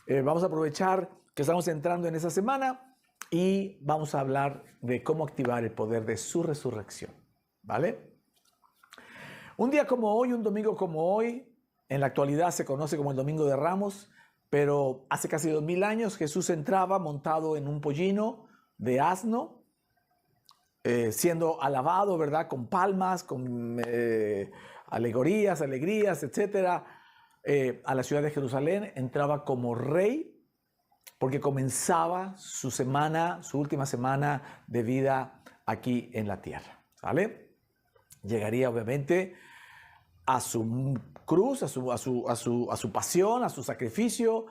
Vamos a aprovechar que estamos entrando en esa semana y vamos a hablar de cómo activar el poder de su resurrección, ¿vale? Un día como hoy, un domingo como hoy, en la actualidad se conoce como el Domingo de Ramos, pero hace casi 2000 años Jesús entraba montado en un pollino de asno, siendo alabado, ¿verdad? Con palmas, con alegorías, alegrías, etcétera. A la ciudad de Jerusalén entraba como rey porque comenzaba su semana, su última semana de vida aquí en la tierra, ¿vale? Llegaría obviamente a su cruz, a su pasión, a su sacrificio,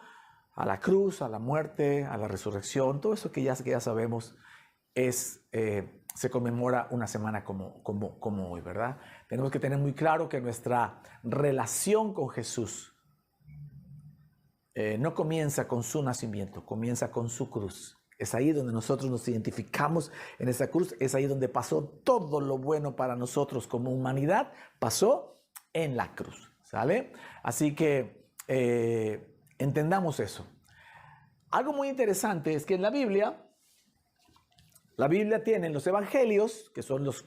a la cruz, a la muerte, a la resurrección, todo eso que ya sabemos se conmemora una semana como hoy, ¿verdad? Tenemos que tener muy claro que nuestra relación con Jesús no comienza con su nacimiento, comienza con su cruz. Es ahí donde nosotros nos identificamos en esa cruz, es ahí donde pasó todo lo bueno para nosotros como humanidad, pasó en la cruz, ¿sale? Así que entendamos eso. Algo muy interesante es que en la Biblia tiene los evangelios, que son los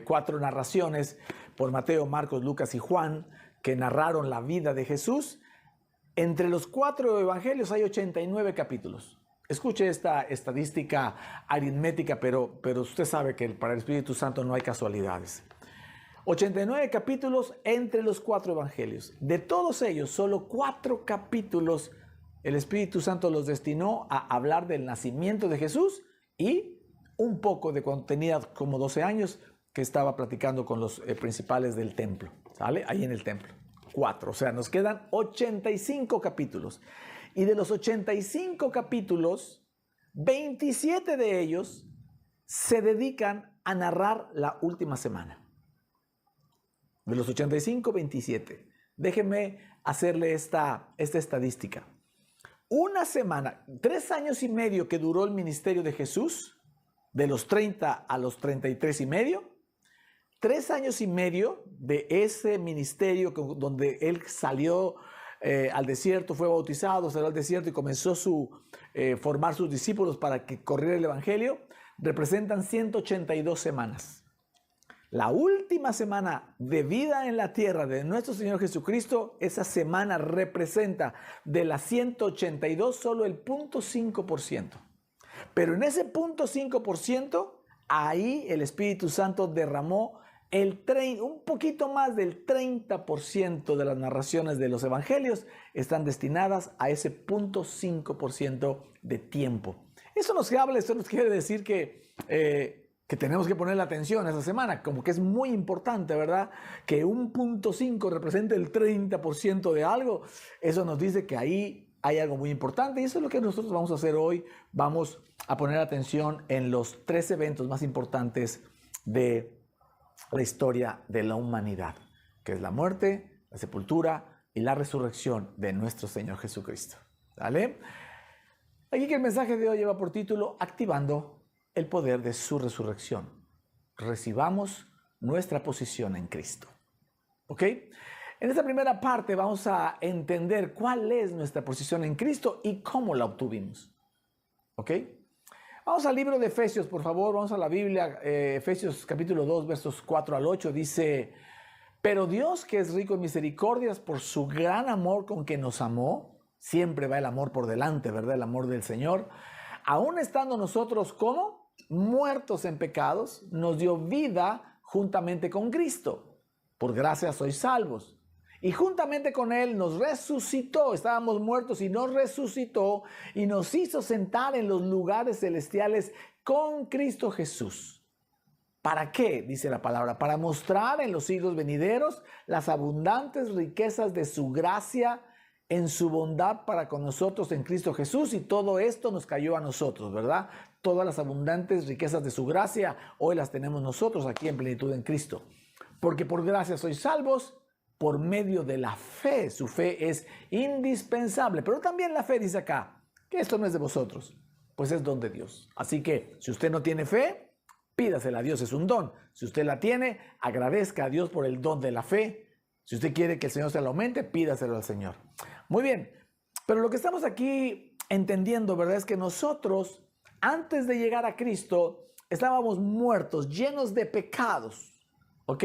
4 narraciones por Mateo, Marcos, Lucas y Juan, que narraron la vida de Jesús. Entre los 4 evangelios hay 89 capítulos. Escuche esta estadística aritmética, pero usted sabe que para el Espíritu Santo no hay casualidades. 89 capítulos entre los 4 evangelios. De todos ellos, solo 4 capítulos el Espíritu Santo los destinó a hablar del nacimiento de Jesús y un poco de cuando tenía como 12 años que estaba platicando con los principales del templo, ¿sale? Ahí en el templo. 4, o sea, nos quedan 85 capítulos. Y de los 85 capítulos, 27 de ellos se dedican a narrar la última semana. De los 85, 27. Déjenme hacerle esta estadística. Una semana, 3 años y medio que duró el ministerio de Jesús, de los 30 a los 33 y medio, 3 años y medio de ese ministerio donde él salió al desierto, fue bautizado, salió al desierto y comenzó formar sus discípulos para que corriera el evangelio, representan 182 semanas. La última semana de vida en la tierra de nuestro Señor Jesucristo, esa semana representa de las 182 solo el 0.5%. Pero en ese 0.5%, ahí el Espíritu Santo derramó un poquito más del 30% de las narraciones de los evangelios están destinadas a ese 0.5% de tiempo. Eso nos quiere decir que tenemos que poner la atención esa semana, como que es muy importante, ¿verdad? Que un 0.5 represente el 30% de algo, eso nos dice que ahí hay algo muy importante y eso es lo que nosotros vamos a hacer hoy. Vamos a poner atención en los 3 eventos más importantes de la historia de la humanidad, que es la muerte, la sepultura y la resurrección de nuestro Señor Jesucristo. ¿Vale? Aquí que el mensaje de hoy lleva por título Activando el poder de su resurrección. Recibamos nuestra posición en Cristo. ¿Ok? En esta primera parte vamos a entender cuál es nuestra posición en Cristo y cómo la obtuvimos. ¿Ok? Vamos al libro de Efesios, por favor. Vamos a la Biblia. Efesios capítulo 2, versos 4 al 8. Dice, pero Dios, que es rico en misericordias por su gran amor con que nos amó, siempre va el amor por delante, ¿verdad? El amor del Señor. Aún estando nosotros como muertos en pecados, nos dio vida juntamente con Cristo. Por gracia sois salvos. Y juntamente con Él nos resucitó. Estábamos muertos y nos resucitó y nos hizo sentar en los lugares celestiales con Cristo Jesús. ¿Para qué? Dice la palabra. Para mostrar en los siglos venideros las abundantes riquezas de su gracia en su bondad para con nosotros en Cristo Jesús. Y todo esto nos cayó a nosotros, ¿verdad? Todas las abundantes riquezas de su gracia hoy las tenemos nosotros aquí en plenitud en Cristo. Porque por gracia sois salvos por medio de la fe. Su fe es indispensable. Pero también la fe dice acá que esto no es de vosotros, pues es don de Dios. Así que si usted no tiene fe, pídasela a Dios, es un don. Si usted la tiene, agradezca a Dios por el don de la fe. Si usted quiere que el Señor se lo aumente, pídaselo al Señor. Muy bien, Pero lo que estamos aquí entendiendo, ¿verdad? Es que nosotros, antes de llegar a Cristo, estábamos muertos, llenos de pecados, ¿ok?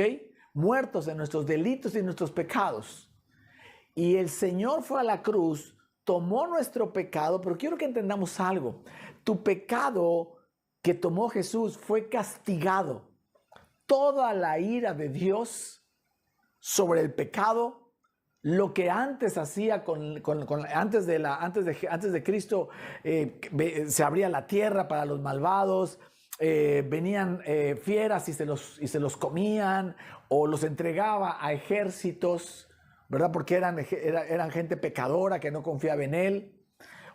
Muertos en nuestros delitos y nuestros pecados. Y el Señor fue a la cruz, tomó nuestro pecado, pero quiero que entendamos algo. Tu pecado que tomó Jesús fue castigado. Toda la ira de Dios sobre el pecado, lo que antes hacía antes de Cristo, se abría la tierra para los malvados, venían fieras y se los comían, o los entregaba a ejércitos, ¿verdad? Porque eran gente pecadora que no confiaba en Él.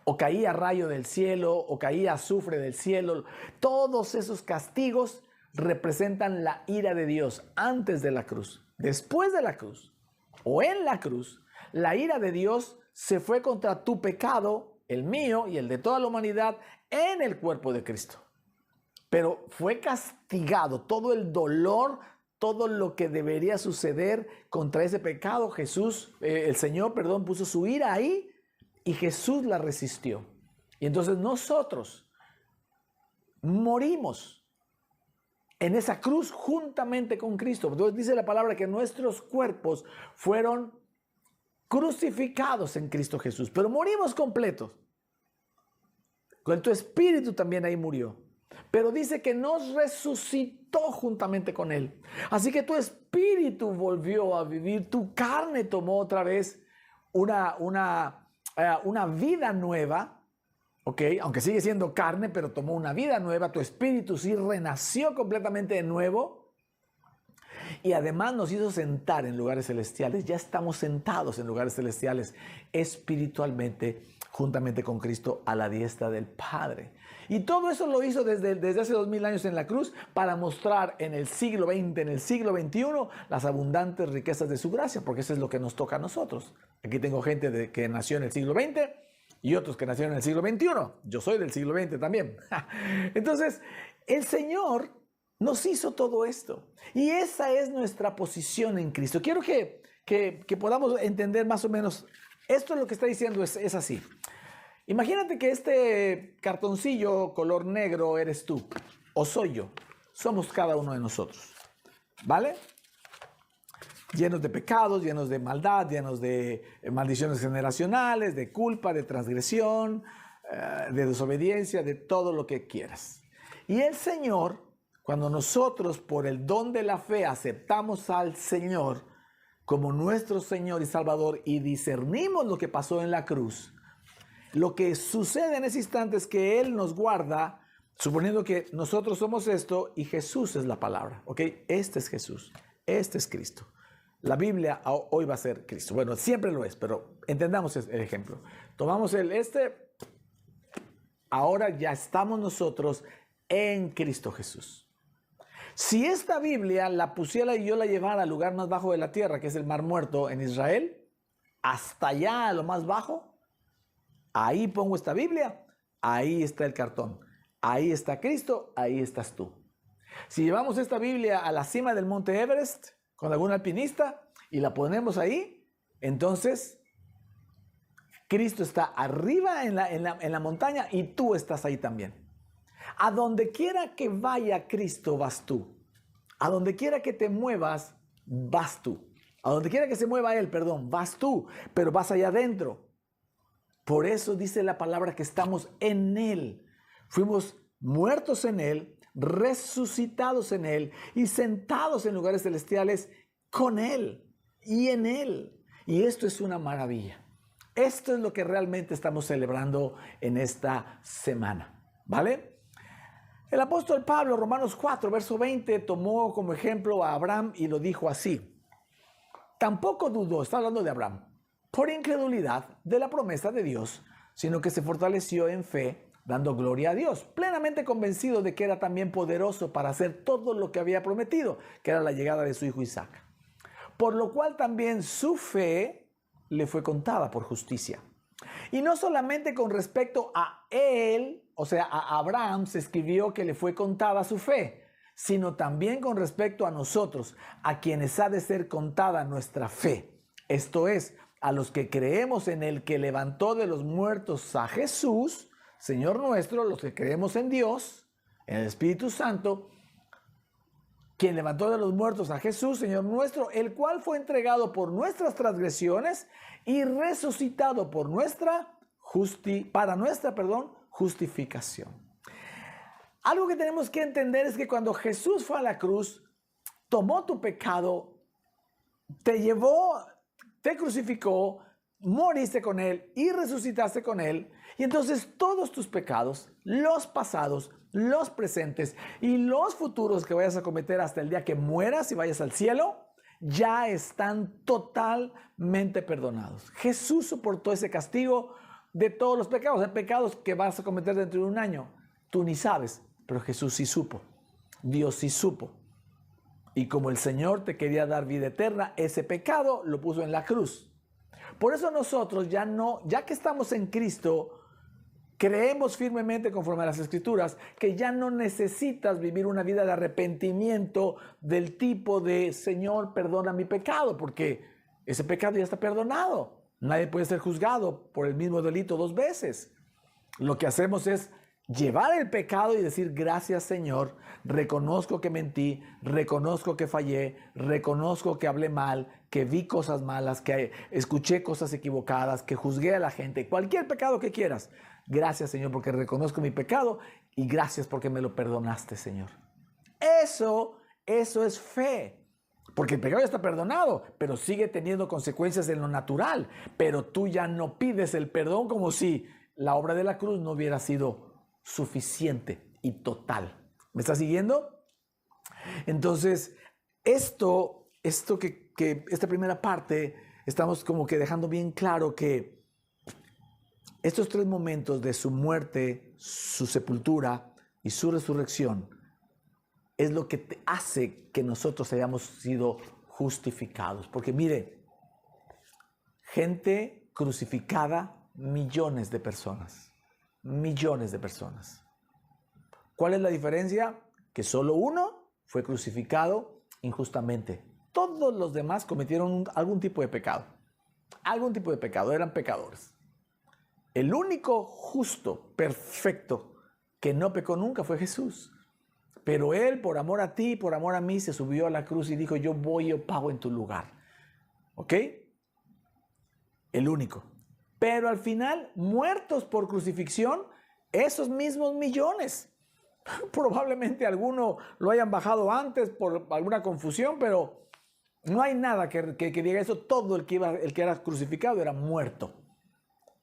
O caía rayo del cielo, o caía azufre del cielo. Todos esos castigos representan la ira de Dios antes de la cruz. Después de la cruz, o en la cruz, la ira de Dios se fue contra tu pecado, el mío y el de toda la humanidad, en el cuerpo de Cristo. Pero fue castigado todo el dolor, todo lo que debería suceder contra ese pecado. El Señor, puso su ira ahí y Jesús la resistió. Y entonces nosotros morimos en esa cruz juntamente con Cristo. Entonces dice la palabra que nuestros cuerpos fueron crucificados en Cristo Jesús, pero morimos completos. Con tu espíritu también ahí murió. Pero dice que nos resucitó juntamente con Él. Así que tu espíritu volvió a vivir, tu carne tomó otra vez una vida nueva, ¿ok? Aunque sigue siendo carne, pero tomó una vida nueva. Tu espíritu sí renació completamente de nuevo. Y además nos hizo sentar en lugares celestiales. Ya estamos sentados en lugares celestiales espiritualmente, juntamente con Cristo, a la diestra del Padre. Y todo eso lo hizo desde hace 2000 años en la cruz para mostrar en el siglo XX, en el siglo XXI, las abundantes riquezas de su gracia, porque eso es lo que nos toca a nosotros. Aquí tengo gente que nació en el siglo XX y otros que nacieron en el siglo XXI. Yo soy del siglo XX también. Entonces, el Señor nos hizo todo esto. Y esa es nuestra posición en Cristo. Quiero que podamos entender más o menos. Esto es lo que está diciendo, es así. Imagínate que este cartoncillo color negro eres tú, o soy yo. Somos cada uno de nosotros, ¿vale? Llenos de pecados, llenos de maldad, llenos de maldiciones generacionales, de culpa, de transgresión, de desobediencia, de todo lo que quieras. Y el Señor, cuando nosotros por el don de la fe aceptamos al Señor como nuestro Señor y Salvador y discernimos lo que pasó en la cruz, lo que sucede en ese instante es que Él nos guarda, suponiendo que nosotros somos esto y Jesús es la palabra, ¿ok? Este es Jesús, este es Cristo. La Biblia hoy va a ser Cristo. Bueno, siempre lo es, pero entendamos el ejemplo. Tomamos ahora ya estamos nosotros en Cristo Jesús. Si esta Biblia la pusiera y yo la llevara al lugar más bajo de la tierra, que es el Mar Muerto en Israel, hasta allá a lo más bajo, ahí pongo esta Biblia, ahí está el cartón, ahí está Cristo, ahí estás tú. Si llevamos esta Biblia a la cima del monte Everest con algún alpinista y la ponemos ahí, entonces Cristo está arriba en la montaña y tú estás ahí también. A donde quiera que vaya Cristo, vas tú. A donde quiera que te muevas, vas tú. A donde quiera que se mueva Él, vas tú, pero vas allá adentro. Por eso dice la palabra que estamos en Él. Fuimos muertos en Él, resucitados en Él y sentados en lugares celestiales con Él y en Él. Y esto es una maravilla. Esto es lo que realmente estamos celebrando en esta semana, ¿vale? El apóstol Pablo, Romanos 4, verso 20, tomó como ejemplo a Abraham y lo dijo así. Tampoco dudó, está hablando de Abraham, por incredulidad de la promesa de Dios, sino que se fortaleció en fe, dando gloria a Dios, plenamente convencido de que era también poderoso para hacer todo lo que había prometido, que era la llegada de su hijo Isaac. Por lo cual también su fe le fue contada por justicia. Y no solamente con respecto a él, o sea, a Abraham se escribió que le fue contada su fe, sino también con respecto a nosotros, a quienes ha de ser contada nuestra fe. Esto es, a los que creemos en el que levantó de los muertos a Jesús, Señor nuestro, los que creemos en Dios, en el Espíritu Santo, quien levantó de los muertos a Jesús, Señor nuestro, el cual fue entregado por nuestras transgresiones y resucitado por para nuestra justificación. Algo que tenemos que entender es que cuando Jesús fue a la cruz, tomó tu pecado, te llevó, te crucificó, moriste con Él y resucitaste con Él. Y entonces todos tus pecados, los pasados, los presentes y los futuros que vayas a cometer hasta el día que mueras y vayas al cielo, ya están totalmente perdonados. Jesús soportó ese castigo de todos los pecados. Hay pecados que vas a cometer dentro de un año. Tú ni sabes, pero Jesús sí supo. Dios sí supo. Y como el Señor te quería dar vida eterna, ese pecado lo puso en la cruz. Por eso nosotros ya que estamos en Cristo, creemos firmemente conforme a las Escrituras que ya no necesitas vivir una vida de arrepentimiento del tipo de Señor, perdona mi pecado, porque ese pecado ya está perdonado. Nadie puede ser juzgado por el mismo delito 2 veces. Lo que hacemos es llevar el pecado y decir gracias Señor, reconozco que mentí, reconozco que fallé, reconozco que hablé mal, que vi cosas malas, que escuché cosas equivocadas, que juzgué a la gente, cualquier pecado que quieras. Gracias Señor porque reconozco mi pecado y gracias porque me lo perdonaste Señor. Eso es fe. Porque el pecado ya está perdonado, pero sigue teniendo consecuencias en lo natural. Pero tú ya no pides el perdón como si la obra de la cruz no hubiera sido suficiente y total. ¿Me estás siguiendo? Entonces, esta primera parte, estamos como que dejando bien claro que estos 3 momentos de su muerte, su sepultura y su resurrección es lo que te hace que nosotros hayamos sido justificados. Porque mire, gente crucificada, millones de personas. Millones de personas. ¿Cuál es la diferencia? Que solo uno fue crucificado injustamente. Todos los demás cometieron algún tipo de pecado. Algún tipo de pecado, eran pecadores. El único justo, perfecto, que no pecó nunca fue Jesús. Pero Él, por amor a ti, por amor a mí, se subió a la cruz y dijo, yo pago en tu lugar. ¿Ok? El único. Pero al final, muertos por crucifixión, esos mismos millones. Probablemente alguno lo hayan bajado antes por alguna confusión, pero no hay nada que diga eso. Todo el que era crucificado era muerto.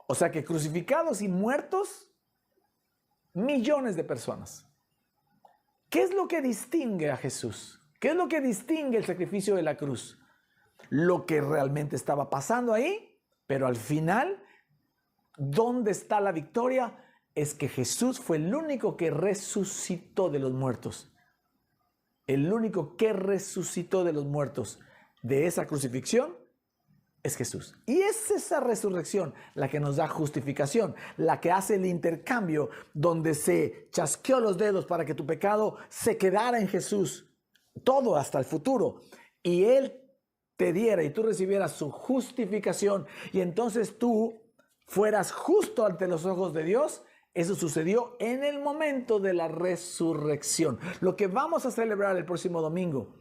O sea que crucificados y muertos, millones de personas. ¿Qué es lo que distingue a Jesús? ¿Qué es lo que distingue el sacrificio de la cruz? Lo que realmente estaba pasando ahí, pero al final, ¿dónde está la victoria? Es que Jesús fue el único que resucitó de los muertos. El único que resucitó de los muertos de esa crucifixión es Jesús. Y es esa resurrección la que nos da justificación, la que hace el intercambio donde se chasqueó los dedos para que tu pecado se quedara en Jesús, todo hasta el futuro, y Él te diera y tú recibieras su justificación y entonces tú fueras justo ante los ojos de Dios. Eso sucedió en el momento de la resurrección. Lo que vamos a celebrar el próximo domingo,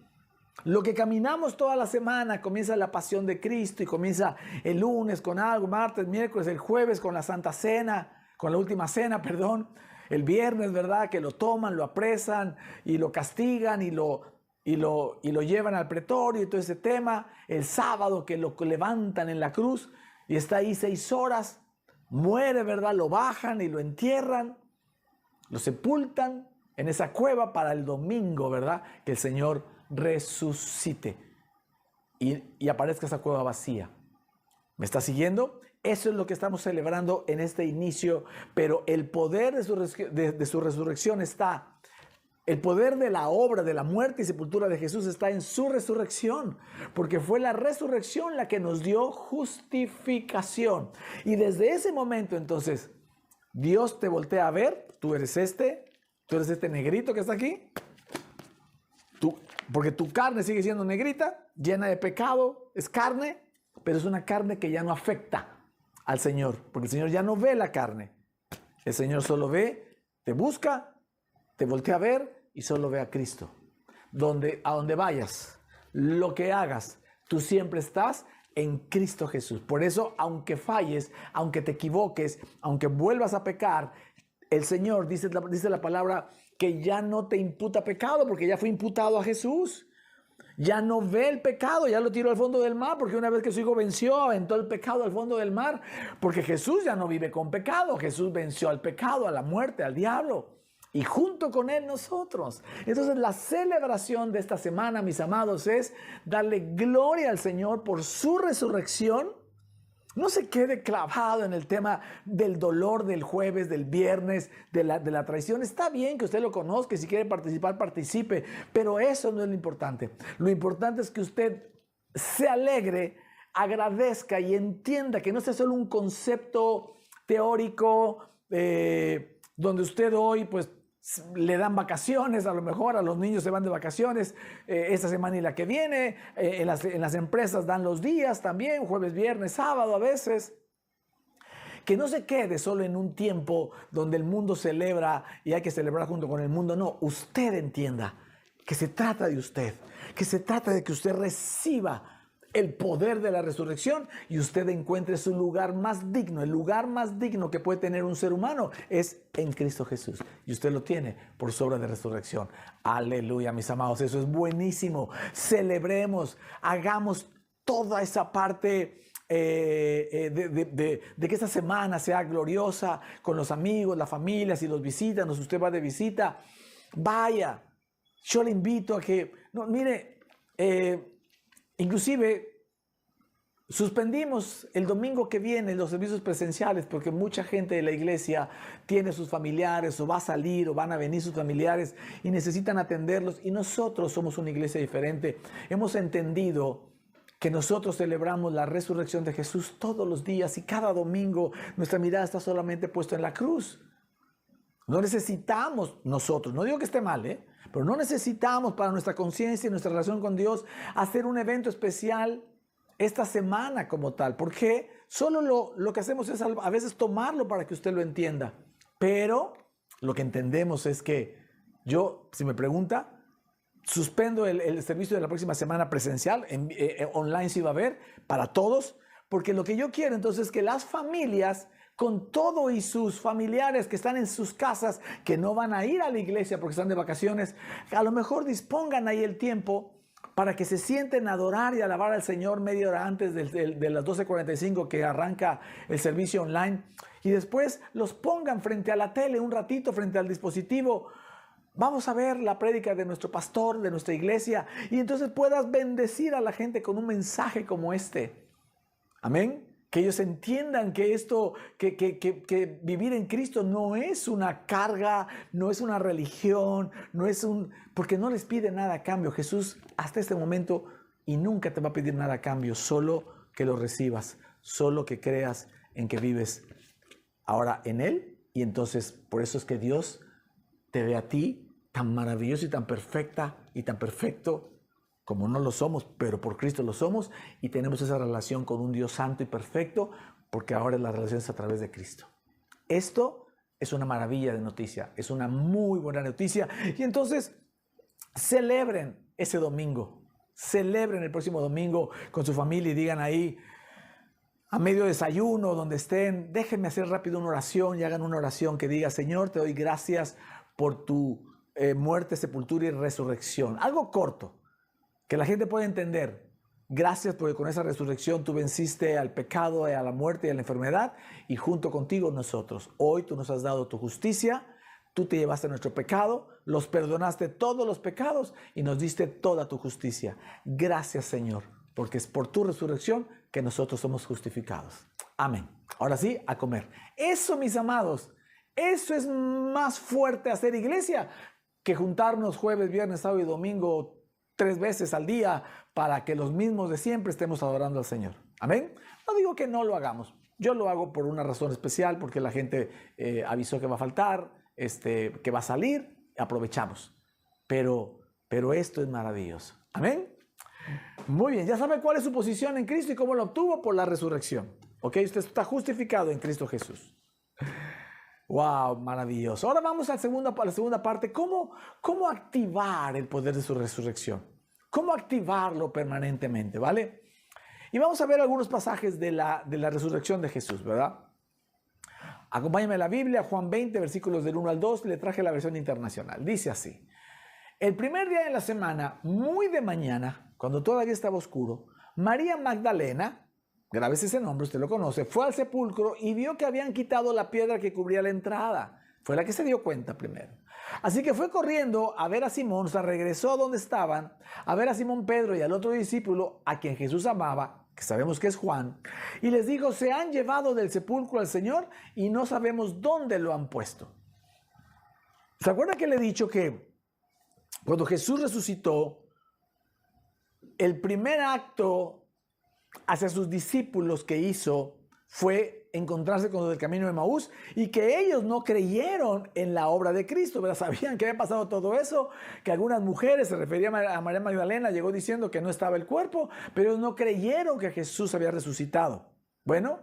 lo que caminamos toda la semana, comienza la pasión de Cristo y comienza el lunes con algo, martes, miércoles, el jueves con la Santa Cena, con la Última Cena, perdón, el viernes, ¿verdad? Que lo toman, lo apresan y lo castigan y lo llevan al pretorio y todo ese tema. El sábado que lo levantan en la cruz y está ahí 6 horas, muere, ¿verdad? Lo bajan y lo entierran, lo sepultan en esa cueva para el domingo, ¿verdad? Que el Señor resucite y aparezca esa cueva vacía. ¿Me está siguiendo? Eso es lo que estamos celebrando en este inicio, pero el poder de su resurrección está, el poder de la obra, de la muerte y sepultura de Jesús está en su resurrección, porque fue la resurrección la que nos dio justificación. Y desde ese momento entonces, Dios te voltea a ver, tú eres este negrito que está aquí, porque tu carne sigue siendo negrita, llena de pecado, es carne, pero es una carne que ya no afecta al Señor, porque el Señor ya no ve la carne. El Señor solo ve, te busca, te voltea a ver y solo ve a Cristo. A donde vayas, lo que hagas, tú siempre estás en Cristo Jesús. Por eso, aunque falles, aunque te equivoques, aunque vuelvas a pecar, el Señor dice la palabra que ya no te imputa pecado, porque ya fue imputado a Jesús. Ya no ve el pecado, ya lo tiró al fondo del mar, porque una vez que su hijo venció, aventó el pecado al fondo del mar, porque Jesús ya no vive con pecado. Jesús venció al pecado, a la muerte, al diablo, y junto con él nosotros. Entonces la celebración de esta semana, mis amados, es darle gloria al Señor por su resurrección. No se quede clavado en el tema del dolor del jueves, del viernes, de la traición. Está bien que usted lo conozca y si quiere participar, participe, pero eso no es lo importante. Lo importante es que usted se alegre, agradezca y entienda que no sea solo un concepto teórico donde usted hoy pues le dan vacaciones, a lo mejor a los niños se van de vacaciones esta semana y la que viene, en las empresas dan los días también, jueves, viernes, sábado a veces. Que no se quede solo en un tiempo donde el mundo celebra y hay que celebrar junto con el mundo. No, usted entienda que se trata de usted, que se trata de que usted reciba el poder de la resurrección y usted encuentre su lugar más digno. El lugar más digno que puede tener un ser humano es en Cristo Jesús. Y usted lo tiene por su obra de resurrección. Aleluya, mis amados. Eso es buenísimo. Celebremos, hagamos toda esa parte de que esta semana sea gloriosa con los amigos, la familia. Si los visitan o si usted va de visita, vaya. Yo le invito a que, no, mire, inclusive suspendimos el domingo que viene los servicios presenciales porque mucha gente de la iglesia tiene sus familiares o va a salir o van a venir sus familiares y necesitan atenderlos, y nosotros somos una iglesia diferente. Hemos entendido que nosotros celebramos la resurrección de Jesús todos los días y cada domingo nuestra mirada está solamente puesta en la cruz. No necesitamos nosotros, no digo que esté mal, pero no necesitamos para nuestra conciencia y nuestra relación con Dios hacer un evento especial esta semana como tal, porque solo lo que hacemos es a veces tomarlo para que usted lo entienda. Pero lo que entendemos es que yo, si me pregunta, suspendo el servicio de la próxima semana presencial, online sí va a haber, para todos, porque lo que yo quiero entonces es que las familias, con todo y sus familiares que están en sus casas, que no van a ir a la iglesia porque están de vacaciones, a lo mejor dispongan ahí el tiempo para que se sienten a adorar y alabar al Señor media hora antes de las 12:45 que arranca el servicio online, y después los pongan frente a la tele un ratito, frente al dispositivo. Vamos a ver la prédica de nuestro pastor, de nuestra iglesia, y entonces puedas bendecir a la gente con un mensaje como este. Amén. Que ellos entiendan que esto, que vivir en Cristo no es una carga, no es una religión, porque no les pide nada a cambio. Jesús hasta este momento y nunca te va a pedir nada a cambio, solo que lo recibas, solo que creas en que vives ahora en Él. Y entonces por eso es que Dios te ve a ti tan maravilloso y tan perfecta y tan perfecto, como no lo somos, pero por Cristo lo somos, y tenemos esa relación con un Dios santo y perfecto, porque ahora la relación es a través de Cristo. Esto es una maravilla de noticia, es una muy buena noticia, y entonces celebren ese domingo, celebren el próximo domingo con su familia y digan ahí, a medio desayuno, donde estén, déjenme hacer rápido una oración y hagan una oración que diga: Señor, te doy gracias por tu muerte, sepultura y resurrección. Algo corto, que la gente pueda entender. Gracias porque con esa resurrección tú venciste al pecado, a la muerte y a la enfermedad, y junto contigo nosotros. Hoy tú nos has dado tu justicia, tú te llevaste nuestro pecado, los perdonaste todos los pecados y nos diste toda tu justicia. Gracias, Señor, porque es por tu resurrección que nosotros somos justificados. Amén. Ahora sí, a comer. Eso, mis amados, eso es más fuerte hacer iglesia que juntarnos jueves, viernes, sábado y domingo 3 veces al día para que los mismos de siempre estemos adorando al Señor. Amén. No digo que no lo hagamos. Yo lo hago por una razón especial, porque la gente avisó que va a faltar, que va a salir, aprovechamos. Pero esto es maravilloso. Amén. Muy bien, ya sabe cuál es su posición en Cristo y cómo lo obtuvo por la resurrección. ¿Ok? Usted está justificado en Cristo Jesús. ¡Wow! Maravilloso. Ahora vamos a la segunda parte. ¿Cómo activar el poder de su resurrección? ¿Cómo activarlo permanentemente? ¿Vale? Y vamos a ver algunos pasajes de la resurrección de Jesús, ¿verdad? Acompáñame a la Biblia, Juan 20, versículos del 1 al 2. Le traje la versión internacional. Dice así. El primer día de la semana, muy de mañana, cuando todavía estaba oscuro, María Magdalena, grave ese nombre, usted lo conoce, fue al sepulcro y vio que habían quitado la piedra que cubría la entrada. Fue la que se dio cuenta primero. Así que fue corriendo a ver a Simón, se regresó a donde estaban, a ver a Simón Pedro y al otro discípulo, a quien Jesús amaba, que sabemos que es Juan, y les dijo, se han llevado del sepulcro al Señor y no sabemos dónde lo han puesto. ¿Se acuerda que le he dicho que cuando Jesús resucitó, el primer acto hacia sus discípulos que hizo fue encontrarse con los del camino de Emaús y que ellos no creyeron en la obra de Cristo, ¿verdad? Sabían que había pasado todo eso, que algunas mujeres, se refería a María Magdalena, llegó diciendo que no estaba el cuerpo, pero ellos no creyeron que Jesús había resucitado. Bueno,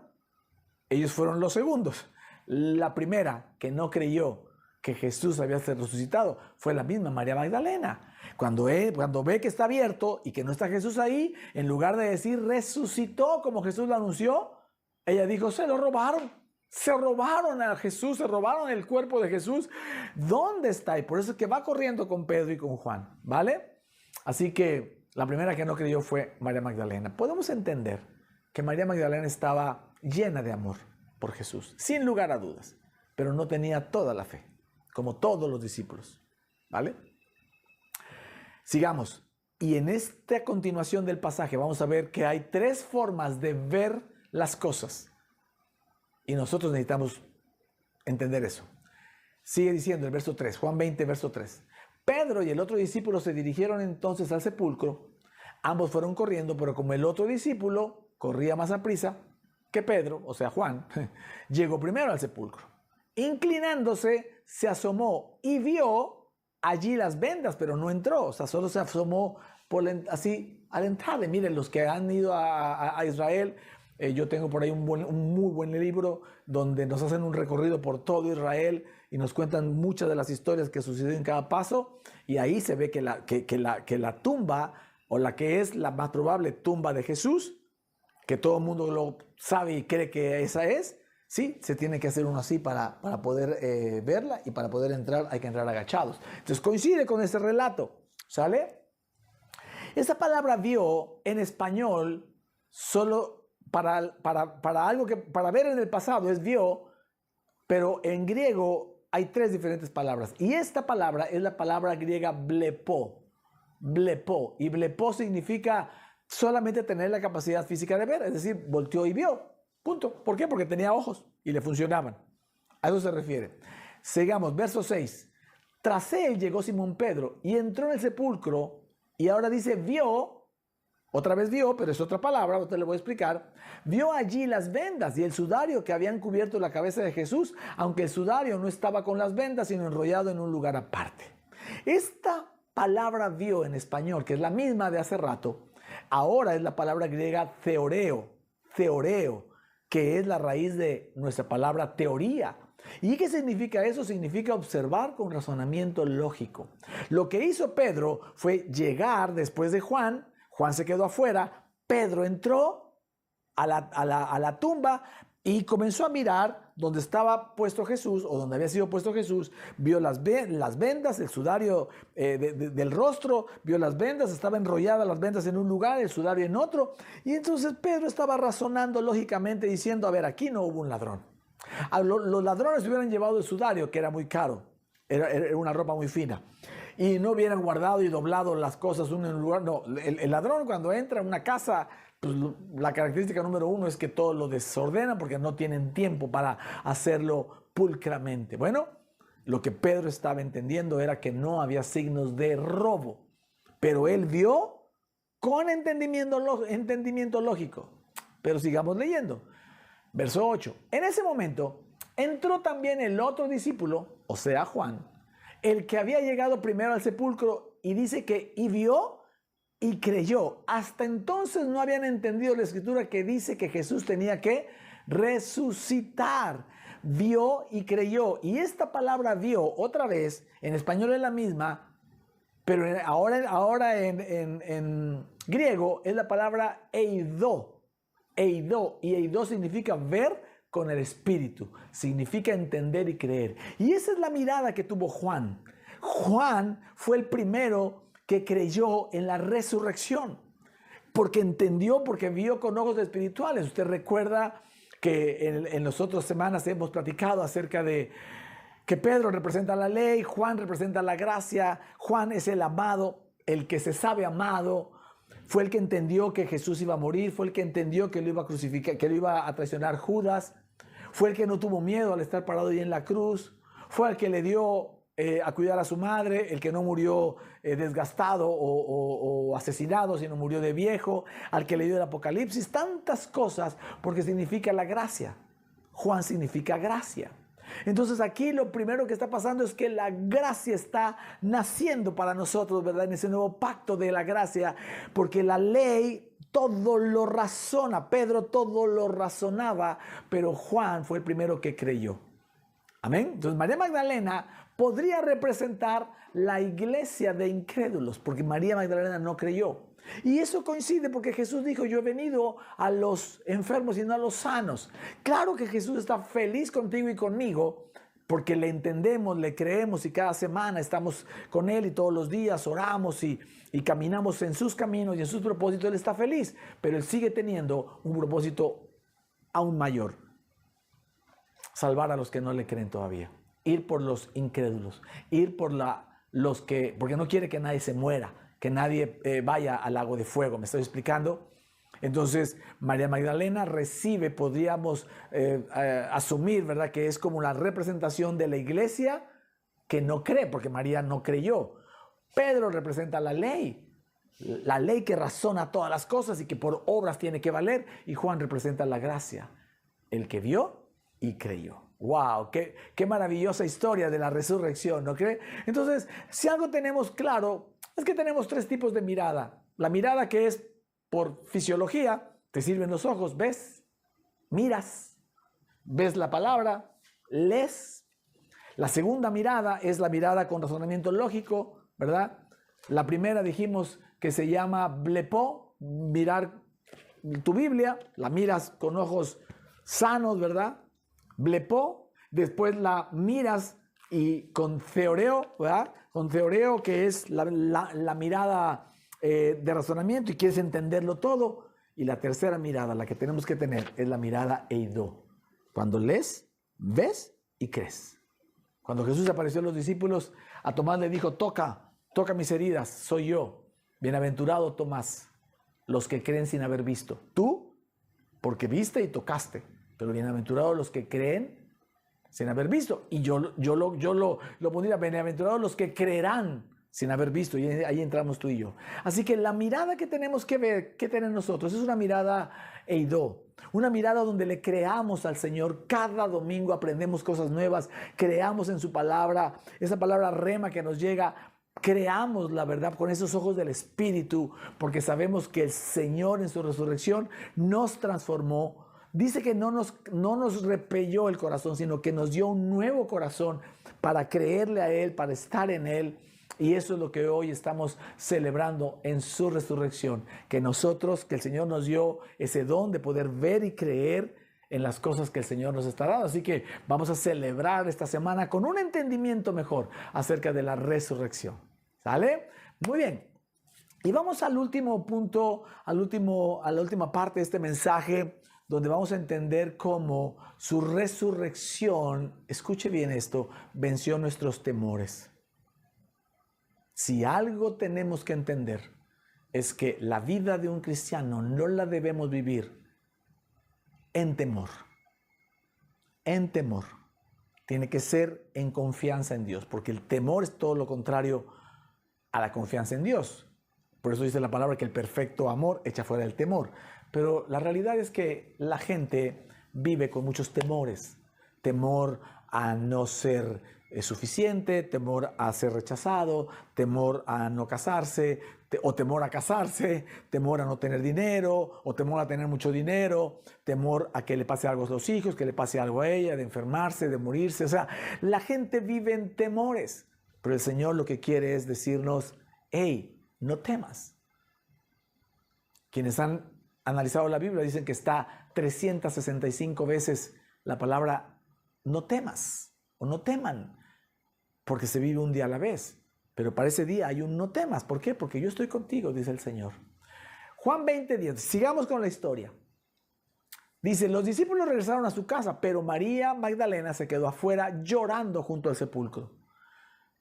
ellos fueron los segundos. La primera que no creyó que Jesús había resucitado fue la misma María Magdalena. Cuando ve que está abierto y que no está Jesús ahí, en lugar de decir resucitó como Jesús lo anunció, ella dijo, se lo robaron. Se robaron a Jesús, se robaron el cuerpo de Jesús. ¿Dónde está? Y por eso es que va corriendo con Pedro y con Juan, ¿vale? Así que la primera que no creyó fue María Magdalena. Podemos entender que María Magdalena estaba llena de amor por Jesús, sin lugar a dudas, pero no tenía toda la fe, como todos los discípulos, ¿vale? Sigamos. Y en esta continuación del pasaje vamos a ver que hay tres formas de ver las cosas. Y nosotros necesitamos entender eso. Sigue diciendo el verso 3, Juan 20, verso 3. Pedro y el otro discípulo se dirigieron entonces al sepulcro. Ambos fueron corriendo, pero como el otro discípulo corría más aprisa que Pedro, o sea Juan, llegó primero al sepulcro. Inclinándose, se asomó y vio allí las vendas, pero no entró. O sea, solo se asomó así a la entrada. Miren, los que han ido a Israel, yo tengo por ahí un muy buen libro donde nos hacen un recorrido por todo Israel y nos cuentan muchas de las historias que sucedieron en cada paso. Y ahí se ve que la tumba, o la que es la más probable tumba de Jesús, que todo el mundo lo sabe y cree que esa es, sí, se tiene que hacer uno así para poder verla, y para poder entrar hay que entrar agachados. Entonces coincide con ese relato, ¿sale? Esa palabra vio en español solo para algo que para ver en el pasado es vio, pero en griego hay tres diferentes palabras. Y esta palabra es la palabra griega blepo. Blepo. Y blepo significa solamente tener la capacidad física de ver, es decir, volteó y vio. Punto. ¿Por qué? Porque tenía ojos y le funcionaban. A eso se refiere. Sigamos, verso 6. Tras él llegó Simón Pedro y entró en el sepulcro, y ahora dice vio. Otra vez vio, pero es otra palabra, usted le voy a explicar. Vio allí las vendas y el sudario que habían cubierto la cabeza de Jesús, aunque el sudario no estaba con las vendas, sino enrollado en un lugar aparte. Esta palabra vio en español, que es la misma de hace rato, ahora es la palabra griega theoreo, que es la raíz de nuestra palabra teoría. ¿Y qué significa eso? Significa observar con razonamiento lógico. Lo que hizo Pedro fue llegar después de Juan. Juan se quedó afuera, Pedro entró a la tumba y comenzó a mirar donde estaba puesto Jesús, o donde había sido puesto Jesús. Vio las vendas, el sudario del rostro, vio las vendas, estaban enrolladas las vendas en un lugar, el sudario en otro. Y entonces Pedro estaba razonando lógicamente diciendo, a ver, aquí no hubo un ladrón. Los ladrones hubieran llevado el sudario, que era muy caro, era una ropa muy fina, y no hubieran guardado y doblado las cosas uno en un lugar. No, el ladrón cuando entra en una casa, pues la característica número uno es que todo lo desordenan porque no tienen tiempo para hacerlo pulcramente. Bueno, lo que Pedro estaba entendiendo era que no había signos de robo, pero él vio con entendimiento lógico. Pero sigamos leyendo. Verso 8. En ese momento entró también el otro discípulo, o sea Juan, el que había llegado primero al sepulcro, y dice que vio y creyó. Hasta entonces no habían entendido la escritura que dice que Jesús tenía que resucitar. Vio y creyó. Y esta palabra vio, otra vez, en español es la misma, pero ahora en griego es la palabra eido. Eido. Y eido significa ver con el espíritu. Significa entender y creer. Y esa es la mirada que tuvo Juan. Juan fue el primero que creyó en la resurrección. Porque entendió, porque vio con ojos espirituales. Usted recuerda que en las otras semanas hemos platicado acerca de que Pedro representa la ley, Juan representa la gracia, Juan es el amado, el que se sabe amado, fue el que entendió que Jesús iba a morir, fue el que entendió que lo iba a crucificar, que lo iba a traicionar Judas, fue el que no tuvo miedo al estar parado ahí en la cruz, fue el que le dio a cuidar a su madre, el que no murió desgastado o asesinado, sino murió de viejo, al que le dio el Apocalipsis, tantas cosas, porque significa la gracia. Juan significa gracia. Entonces aquí lo primero que está pasando es que la gracia está naciendo para nosotros, ¿verdad? En ese nuevo pacto de la gracia, porque la ley todo lo razona, Pedro todo lo razonaba, pero Juan fue el primero que creyó. Amén. Entonces María Magdalena podría representar la iglesia de incrédulos, porque María Magdalena no creyó. Y eso coincide porque Jesús dijo, yo he venido a los enfermos y no a los sanos. Claro que Jesús está feliz contigo y conmigo, porque le entendemos, le creemos y cada semana estamos con Él y todos los días oramos y caminamos en sus caminos y en sus propósitos. Él está feliz, pero Él sigue teniendo un propósito aún mayor. Salvar a los que no le creen todavía. Ir por los incrédulos. Ir por los que, porque no quiere que nadie se muera, que nadie vaya al lago de fuego. ¿Me estoy explicando? Entonces, María Magdalena recibe, podríamos asumir, ¿verdad?, que es como la representación de la iglesia que no cree, porque María no creyó. Pedro representa la ley que razona todas las cosas y que por obras tiene que valer. Y Juan representa la gracia, el que vio y creyó. ¡Wow! ¡Qué maravillosa historia de la resurrección! ¿No cree? Entonces, si algo tenemos claro, es que tenemos tres tipos de mirada. La mirada que es por fisiología, te sirven los ojos, ves, miras, ves la palabra, lees. La segunda mirada es la mirada con razonamiento lógico, ¿verdad? La primera dijimos que se llama blepo, mirar tu Biblia, la miras con ojos sanos, ¿verdad? Blepo, después la miras y con theoreo, ¿verdad? Con theoreo, que es la mirada de razonamiento y quieres entenderlo todo. Y la tercera mirada, la que tenemos que tener, es la mirada eido. Cuando lees, ves y crees. Cuando Jesús apareció a los discípulos, a Tomás le dijo, toca mis heridas, soy yo. Bienaventurado Tomás, los que creen sin haber visto. Tú, porque viste y tocaste. Pero bienaventurados los que creen sin haber visto. Y yo lo pondría, bienaventurados los que creerán sin haber visto. Y ahí entramos tú y yo. Así que la mirada que tenemos que ver, que tener nosotros, es una mirada eido. Una mirada donde le creamos al Señor. Cada domingo aprendemos cosas nuevas. Creamos en su palabra. Esa palabra rema que nos llega. Creamos la verdad con esos ojos del Espíritu. Porque sabemos que el Señor en su resurrección nos transformó. Dice que no nos repelló el corazón, sino que nos dio un nuevo corazón para creerle a Él, para estar en Él. Y eso es lo que hoy estamos celebrando en su resurrección. Que el Señor nos dio ese don de poder ver y creer en las cosas que el Señor nos está dando. Así que vamos a celebrar esta semana con un entendimiento mejor acerca de la resurrección. ¿Sale? Muy bien. Y vamos al último punto, a la última parte de este mensaje, donde vamos a entender cómo su resurrección, escuche bien esto, venció nuestros temores. Si algo tenemos que entender es que la vida de un cristiano no la debemos vivir en temor. En temor. Tiene que ser en confianza en Dios, porque el temor es todo lo contrario a la confianza en Dios. Por eso dice la palabra que el perfecto amor echa fuera el temor. Pero la realidad es que la gente vive con muchos temores. Temor a no ser suficiente, temor a ser rechazado, temor a no casarse, o temor a casarse, temor a no tener dinero, o temor a tener mucho dinero, temor a que le pase algo a los hijos, que le pase algo a ella, de enfermarse, de morirse. O sea, la gente vive en temores, pero el Señor lo que quiere es decirnos, hey, no temas. Quienes han analizado la Biblia dicen que está 365 veces la palabra no temas o no teman, porque se vive un día a la vez. Pero para ese día hay un no temas. ¿Por qué? Porque yo estoy contigo, dice el Señor. Juan 20:10. Sigamos con la historia. Dice, los discípulos regresaron a su casa, pero María Magdalena se quedó afuera llorando junto al sepulcro.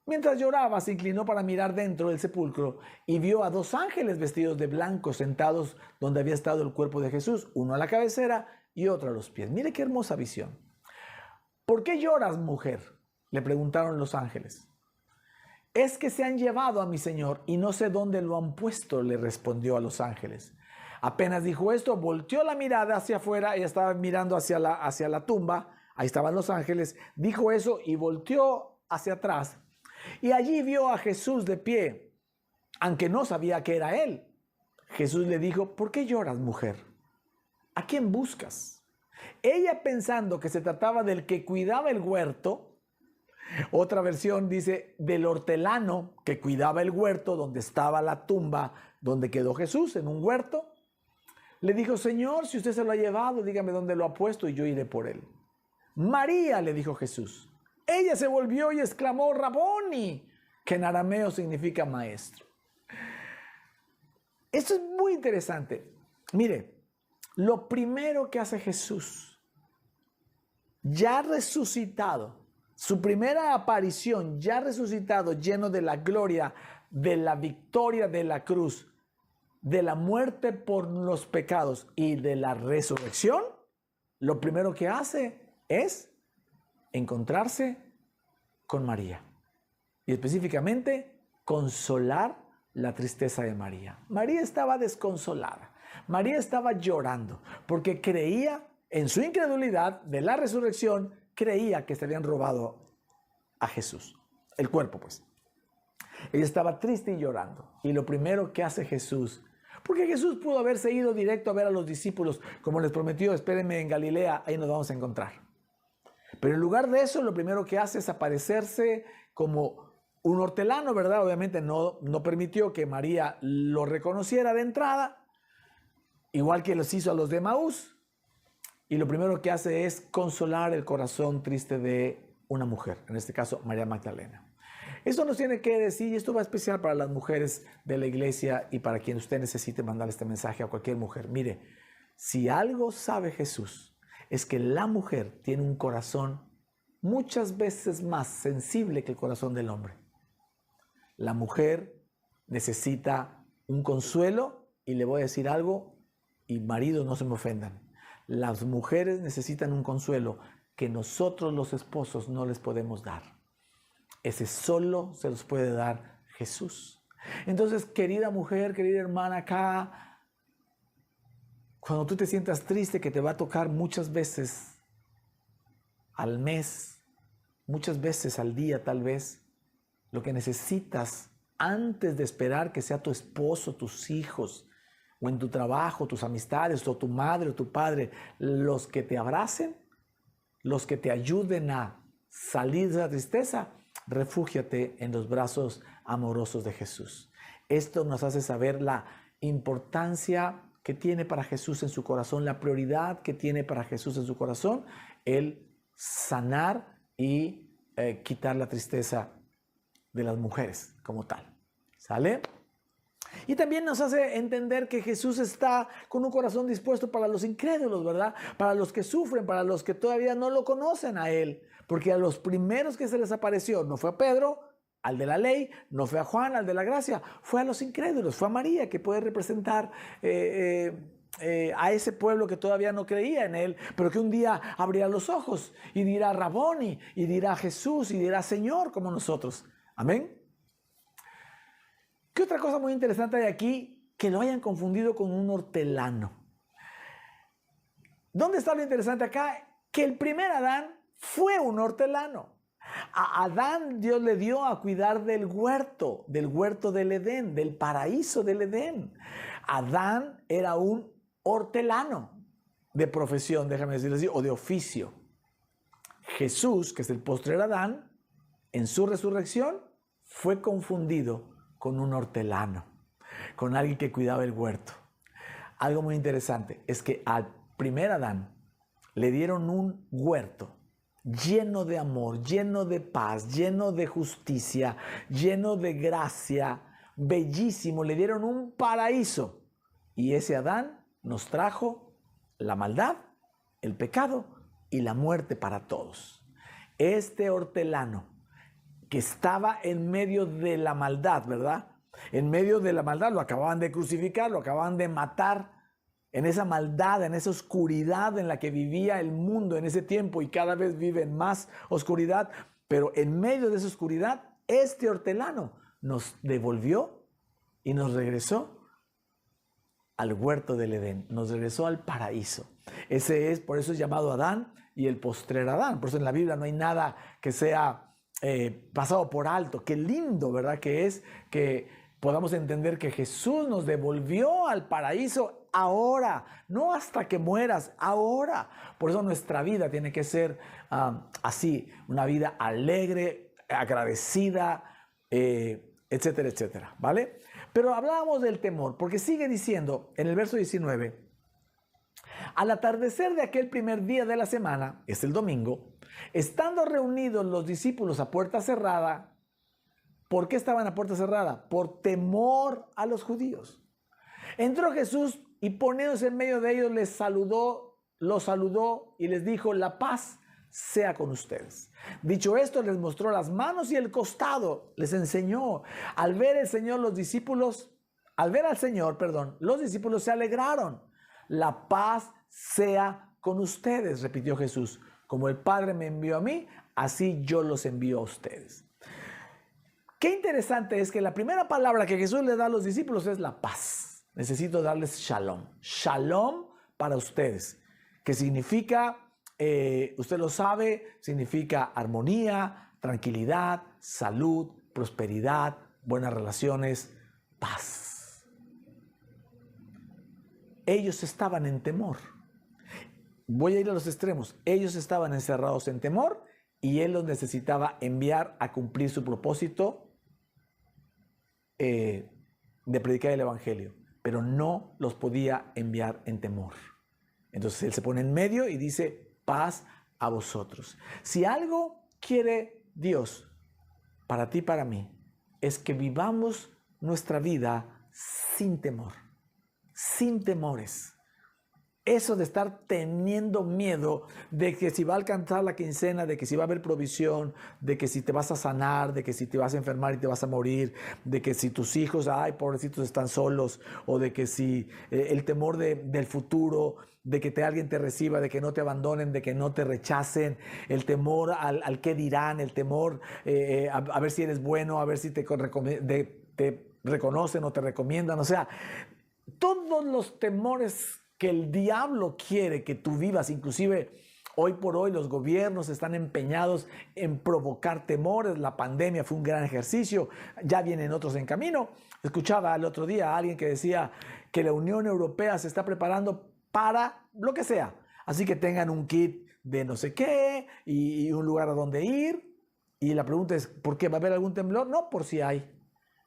Mientras lloraba, se inclinó para mirar dentro del sepulcro y vio a 2 ángeles vestidos de blanco sentados donde había estado el cuerpo de Jesús, uno a la cabecera y otro a los pies. Mire qué hermosa visión. ¿Por qué lloras, mujer?, le preguntaron los ángeles. Es que se han llevado a mi Señor y no sé dónde lo han puesto, le respondió a los ángeles. Apenas dijo esto, volteó la mirada hacia afuera, ella estaba mirando hacia la tumba, ahí estaban los ángeles, dijo eso y volteó hacia atrás. Y allí vio a Jesús de pie, aunque no sabía que era él. Jesús le dijo, ¿por qué lloras, mujer? ¿A quién buscas? Ella, pensando que se trataba del que cuidaba el huerto, otra versión dice del hortelano que cuidaba el huerto donde estaba la tumba donde quedó Jesús, en un huerto, le dijo, Señor, si usted se lo ha llevado, dígame dónde lo ha puesto y yo iré por él. María, le dijo Jesús. Ella se volvió y exclamó, Raboni, que en arameo significa maestro. Esto es muy interesante. Mire, lo primero que hace Jesús, ya resucitado, su primera aparición, ya resucitado, lleno de la gloria, de la victoria de la cruz, de la muerte por los pecados y de la resurrección, lo primero que hace es encontrarse con María y específicamente consolar la tristeza de María. María estaba desconsolada, María estaba llorando porque creía en su incredulidad de la resurrección, creía que se habían robado a Jesús, el cuerpo pues. Ella estaba triste y llorando y lo primero que hace Jesús, porque Jesús pudo haberse ido directo a ver a los discípulos como les prometió, espérenme en Galilea, ahí nos vamos a encontrar. Pero en lugar de eso, lo primero que hace es aparecerse como un hortelano, ¿verdad? Obviamente no permitió que María lo reconociera de entrada, igual que los hizo a los de Emaús. Y lo primero que hace es consolar el corazón triste de una mujer, en este caso María Magdalena. Esto nos tiene que decir, y esto va especial para las mujeres de la iglesia y para quien usted necesite mandar este mensaje a cualquier mujer. Mire, si algo sabe Jesús, es que la mujer tiene un corazón muchas veces más sensible que el corazón del hombre. La mujer necesita un consuelo, y le voy a decir algo, y maridos no se me ofendan. Las mujeres necesitan un consuelo que nosotros los esposos no les podemos dar. Ese solo se los puede dar Jesús. Entonces, querida mujer, querida hermana acá, cuando tú te sientas triste, que te va a tocar muchas veces al mes, muchas veces al día tal vez, lo que necesitas antes de esperar que sea tu esposo, tus hijos, o en tu trabajo, tus amistades, o tu madre o tu padre, los que te abracen, los que te ayuden a salir de la tristeza, refúgiate en los brazos amorosos de Jesús. Esto nos hace saber la importancia que tiene para Jesús en su corazón, la prioridad que tiene para Jesús en su corazón, el sanar y quitar la tristeza de las mujeres como tal. ¿Sale? Y también nos hace entender que Jesús está con un corazón dispuesto para los incrédulos, ¿verdad? Para los que sufren, para los que todavía no lo conocen a Él. Porque a los primeros que se les apareció no fue a Pedro, al de la ley, no fue a Juan, al de la gracia, fue a los incrédulos, fue a María, que puede representar a ese pueblo que todavía no creía en Él, pero que un día abrirá los ojos y dirá Raboni, y dirá Jesús, y dirá Señor, como nosotros. Amén. ¿Qué otra cosa muy interesante hay aquí? Que lo hayan confundido con un hortelano. ¿Dónde está lo interesante acá? Que el primer Adán fue un hortelano. A Adán Dios le dio a cuidar del huerto del Edén, del paraíso del Edén. Adán era un hortelano de profesión, déjame decirlo así, o de oficio. Jesús, que es el postrer Adán, en su resurrección fue confundido con un hortelano, con alguien que cuidaba el huerto. Algo muy interesante es que al primer Adán le dieron un huerto lleno de amor, lleno de paz, lleno de justicia, lleno de gracia, bellísimo. Le dieron un paraíso. Y ese Adán nos trajo la maldad, el pecado y la muerte para todos. Este hortelano que estaba en medio de la maldad, ¿verdad? En medio de la maldad, lo acababan de crucificar, lo acababan de matar. En esa maldad, en esa oscuridad en la que vivía el mundo en ese tiempo, y cada vez vive en más oscuridad, pero en medio de esa oscuridad, este hortelano nos devolvió y nos regresó al huerto del Edén, nos regresó al paraíso. Por eso es llamado Adán y el postrer Adán. Por eso en la Biblia no hay nada que sea pasado por alto. Qué lindo, ¿verdad? Que es que podamos entender que Jesús nos devolvió al paraíso ahora, no hasta que mueras, ahora. Por eso nuestra vida tiene que ser así, una vida alegre, agradecida, etcétera, etcétera, ¿vale? Pero hablábamos del temor, porque sigue diciendo en el verso 19, al atardecer de aquel primer día de la semana, es el domingo, estando reunidos los discípulos a puerta cerrada. ¿Por qué estaban a puerta cerrada? Por temor a los judíos. Entró Jesús y poniéndose en medio de ellos los saludó y les dijo: la paz sea con ustedes. Dicho esto, les mostró las manos y el costado, les enseñó. Al ver al Señor, los discípulos se alegraron. La paz sea con ustedes, repitió Jesús. Como el Padre me envió a mí, así yo los envío a ustedes. Qué interesante es que la primera palabra que Jesús le da a los discípulos es la paz. Necesito darles shalom. Shalom para ustedes, que significa, usted lo sabe, significa armonía, tranquilidad, salud, prosperidad, buenas relaciones, paz. Ellos estaban en temor. Voy a ir a los extremos. Ellos estaban encerrados en temor y Él los necesitaba enviar a cumplir su propósito de predicar el evangelio, pero no los podía enviar en temor. Entonces Él se pone en medio y dice: paz a vosotros. Si algo quiere Dios para ti y para mí, es que vivamos nuestra vida sin temor, sin temores. Eso de estar teniendo miedo de que si va a alcanzar la quincena, de que si va a haber provisión, de que si te vas a sanar, de que si te vas a enfermar y te vas a morir, de que si tus hijos, ay, pobrecitos, están solos, o de que si el temor del futuro, de que alguien te reciba, de que no te abandonen, de que no te rechacen, el temor al qué dirán, el temor a ver si eres bueno, a ver si te reconocen o te recomiendan. O sea, todos los temores que el diablo quiere que tú vivas, inclusive hoy por hoy los gobiernos están empeñados en provocar temores. La pandemia fue un gran ejercicio, ya vienen otros en camino. Escuchaba el otro día a alguien que decía que la Unión Europea se está preparando para lo que sea, así que tengan un kit de no sé qué y un lugar a donde ir. Y la pregunta es: ¿por qué? ¿Va a haber algún temblor? No, por si hay.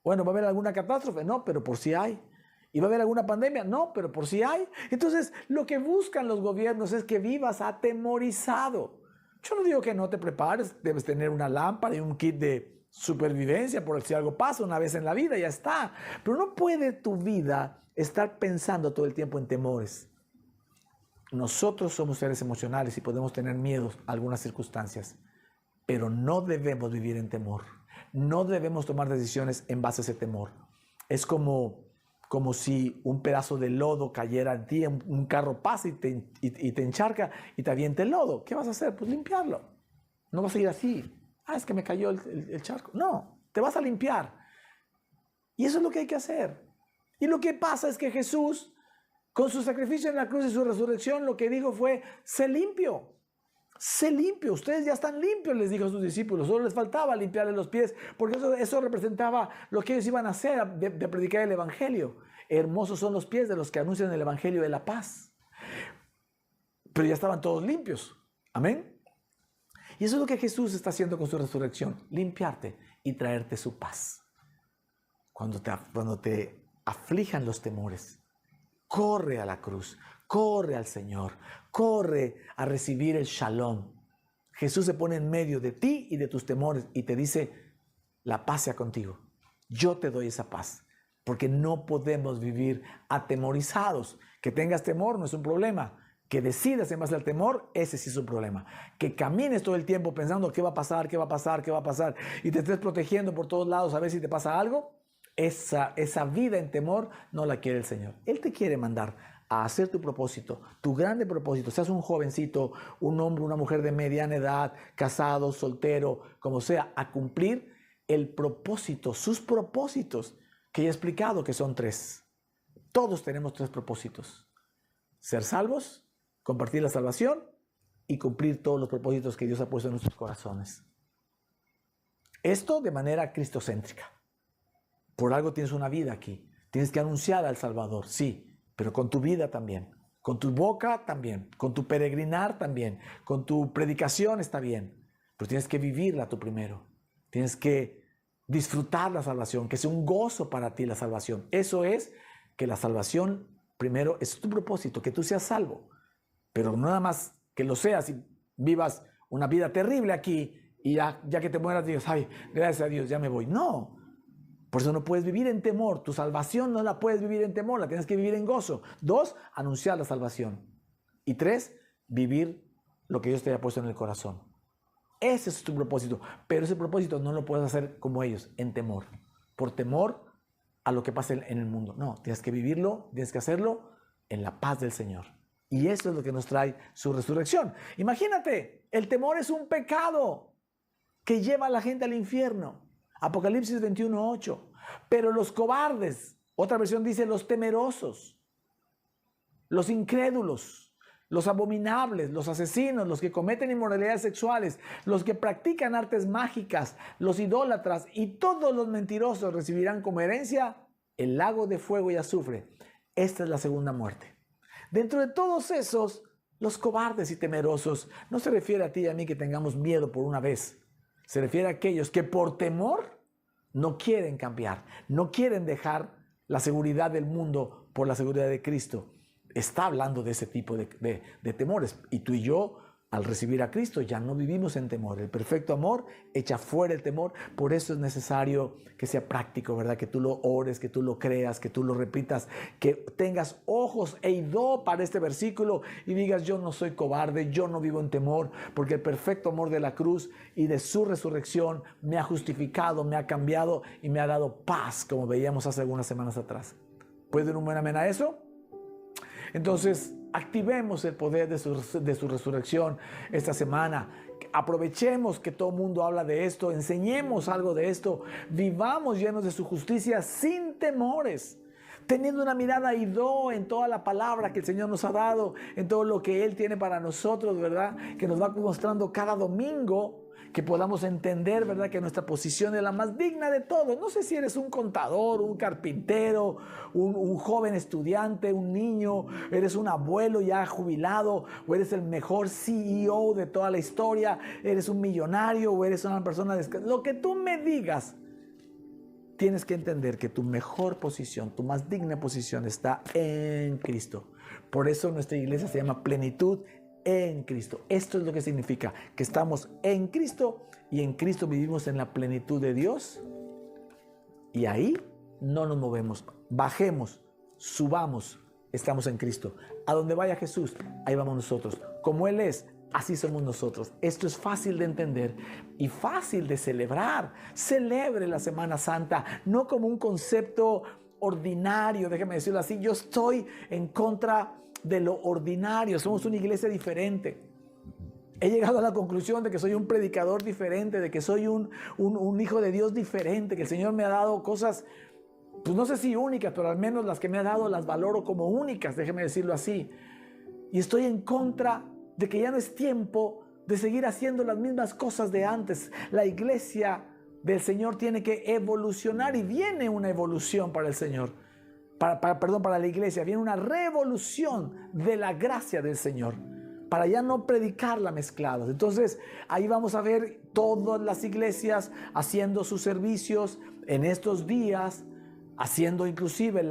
Bueno, ¿va a haber alguna catástrofe? No, pero por si hay. ¿Y va a haber alguna pandemia? No, pero por si hay. Entonces, lo que buscan los gobiernos es que vivas atemorizado. Yo no digo que no te prepares, debes tener una lámpara y un kit de supervivencia por si algo pasa una vez en la vida, ya está. Pero no puede tu vida estar pensando todo el tiempo en temores. Nosotros somos seres emocionales y podemos tener miedos a algunas circunstancias, pero no debemos vivir en temor. No debemos tomar decisiones en base a ese temor. Es como si un pedazo de lodo cayera en ti, un carro pasa y te encharca y te avienta el lodo. ¿Qué vas a hacer? Pues limpiarlo. No vas a ir así: es que me cayó el charco. No, te vas a limpiar. Y eso es lo que hay que hacer. Y lo que pasa es que Jesús, con su sacrificio en la cruz y su resurrección, lo que dijo fue: sé limpio. sé limpio, ustedes ya están limpios, les dijo a sus discípulos, solo les faltaba limpiarles los pies, porque eso representaba lo que ellos iban a hacer, de predicar el evangelio. Hermosos son los pies de los que anuncian el evangelio de la paz. Pero ya estaban todos limpios, amén. Y eso es lo que Jesús está haciendo con su resurrección, limpiarte y traerte su paz. Cuando te aflijan los temores, corre a la cruz, corre al Señor, corre a recibir el shalom. Jesús se pone en medio de ti y de tus temores y te dice, la paz sea contigo. Yo te doy esa paz, porque no podemos vivir atemorizados. Que tengas temor no es un problema. Que decidas en base al temor, ese sí es un problema. Que camines todo el tiempo pensando qué va a pasar, qué va a pasar, qué va a pasar, y te estés protegiendo por todos lados a ver si te pasa algo, esa vida en temor no la quiere el Señor. Él te quiere mandar a hacer tu propósito, tu grande propósito, seas un jovencito, un hombre, una mujer de mediana edad, casado, soltero, como sea, a cumplir el propósito, sus propósitos, que ya he explicado que son 3. Todos tenemos 3 propósitos. Ser salvos, compartir la salvación y cumplir todos los propósitos que Dios ha puesto en nuestros corazones. Esto de manera cristocéntrica. Por algo tienes una vida aquí. Tienes que anunciar al Salvador, sí, pero con tu vida también. Con tu boca también. Con tu peregrinar también. Con tu predicación está bien. Pero tienes que vivirla tú primero. Tienes que disfrutar la salvación, que sea un gozo para ti la salvación. Eso es que la salvación primero es tu propósito, que tú seas salvo. Pero no nada más que lo seas y vivas una vida terrible aquí y ya que te mueras digas, ay, gracias a Dios, ya me voy. No, por eso no puedes vivir en temor. Tu salvación no la puedes vivir en temor, la tienes que vivir en gozo. 2, anunciar la salvación. Y 3, vivir lo que Dios te haya puesto en el corazón. Ese es tu propósito, pero ese propósito no lo puedes hacer como ellos, en temor. Por temor a lo que pasa en el mundo. No, tienes que vivirlo, tienes que hacerlo en la paz del Señor. Y eso es lo que nos trae su resurrección. Imagínate, el temor es un pecado que lleva a la gente al infierno. Apocalipsis 21:8. Pero los cobardes, otra versión dice los temerosos, los incrédulos, los abominables, los asesinos, los que cometen inmoralidades sexuales, los que practican artes mágicas, los idólatras y todos los mentirosos recibirán como herencia el lago de fuego y azufre. Esta es la segunda muerte. Dentro de todos esos, los cobardes y temerosos, no se refiere a ti y a mí que tengamos miedo por una vez. Se refiere a aquellos que por temor no quieren cambiar, no quieren dejar la seguridad del mundo por la seguridad de Cristo. Está hablando de ese tipo de temores. Y tú y yo, al recibir a Cristo, ya no vivimos en temor. El perfecto amor echa fuera el temor. Por eso es necesario que sea práctico, ¿verdad? Que tú lo ores, que tú lo creas, que tú lo repitas, que tengas ojos e oídos para este versículo y digas, yo no soy cobarde, yo no vivo en temor, porque el perfecto amor de la cruz y de su resurrección me ha justificado, me ha cambiado y me ha dado paz, como veíamos hace algunas semanas atrás. ¿Puede dar un buen amén a eso? Entonces, activemos el poder de su resurrección esta semana. Aprovechemos que todo el mundo habla de esto, enseñemos algo de esto, vivamos llenos de su justicia sin temores, teniendo una mirada idó en toda la palabra que el Señor nos ha dado, en todo lo que Él tiene para nosotros, ¿verdad? Que nos va mostrando cada domingo, que podamos entender, ¿verdad?, que nuestra posición es la más digna de todos. No sé si eres un contador, un carpintero, un joven estudiante, un niño, eres un abuelo ya jubilado, o eres el mejor CEO de toda la historia, eres un millonario, o eres una persona lo que tú me digas, tienes que entender que tu mejor posición, tu más digna posición está en Cristo. Por eso nuestra iglesia se llama Plenitud en Cristo. Esto es lo que significa que estamos en Cristo y en Cristo vivimos en la plenitud de Dios, y ahí no nos movemos, bajemos, subamos, estamos en Cristo. A donde vaya Jesús, ahí vamos nosotros. Como Él es, así somos nosotros. Esto es fácil de entender y fácil de celebrar. Celebre la Semana Santa, no como un concepto ordinario, déjame decirlo así. Yo estoy en contra de lo ordinario. Somos una iglesia diferente. He llegado a la conclusión de que soy un predicador diferente, de que soy un hijo de Dios diferente, que el Señor me ha dado cosas, pues no sé si únicas, pero al menos las que me ha dado las valoro como únicas, déjeme decirlo así. Y estoy en contra de que ya no es tiempo de seguir haciendo las mismas cosas de antes. La iglesia del Señor tiene que evolucionar y viene una evolución para el Señor. Para la iglesia, viene una revolución de la gracia del Señor, para ya no predicarla mezclados. Entonces, ahí vamos a ver todas las iglesias haciendo sus servicios en estos días, haciendo inclusive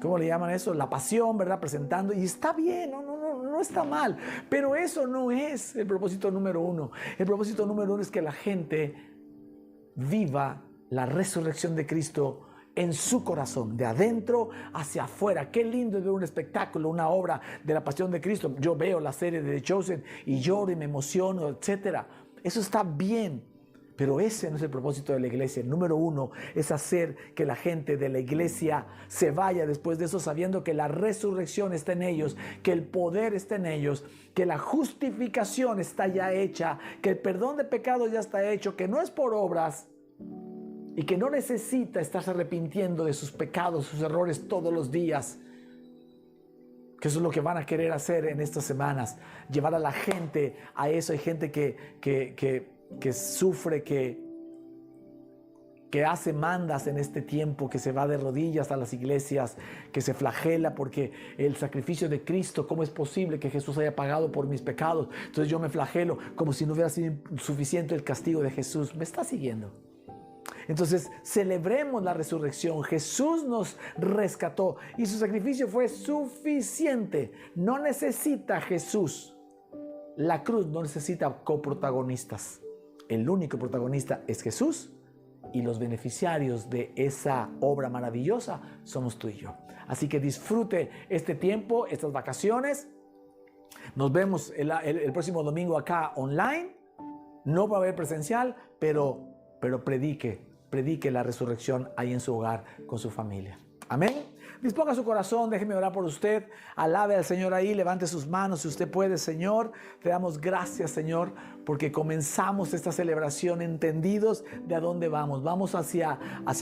¿cómo le llaman eso? La pasión, ¿verdad? Presentando, y está bien, no está mal, pero eso no es el propósito número uno. El propósito número uno es que la gente viva la resurrección de Cristo en su corazón, de adentro hacia afuera. Qué lindo es ver un espectáculo, una obra de la pasión de Cristo. Yo veo la serie de The Chosen y lloro y me emociono, etc. Eso está bien, pero ese no es el propósito de la iglesia. El número uno es hacer que la gente de la iglesia se vaya después de eso sabiendo que la resurrección está en ellos, que el poder está en ellos, que la justificación está ya hecha, que el perdón de pecados ya está hecho, que no es por obras, y que no necesita estarse arrepintiendo de sus pecados, sus errores todos los días. Que eso es lo que van a querer hacer en estas semanas. Llevar a la gente a eso. Hay gente que sufre, que hace mandas en este tiempo, que se va de rodillas a las iglesias, que se flagela porque el sacrificio de Cristo, ¿cómo es posible que Jesús haya pagado por mis pecados? Entonces yo me flagelo como si no hubiera sido suficiente el castigo de Jesús. ¿Me está siguiendo? Entonces, celebremos la resurrección. Jesús nos rescató y su sacrificio fue suficiente. No necesita Jesús. La cruz no necesita coprotagonistas. El único protagonista es Jesús y los beneficiarios de esa obra maravillosa somos tú y yo. Así que disfrute este tiempo, estas vacaciones. Nos vemos el próximo domingo acá online. No va a haber presencial, pero predique la resurrección ahí en su hogar con su familia. Amén. Disponga su corazón, déjeme orar por usted. Alabe al Señor ahí, levante sus manos si usted puede. Señor, te damos gracias, Señor, porque comenzamos esta celebración entendidos de a dónde vamos. Vamos hacia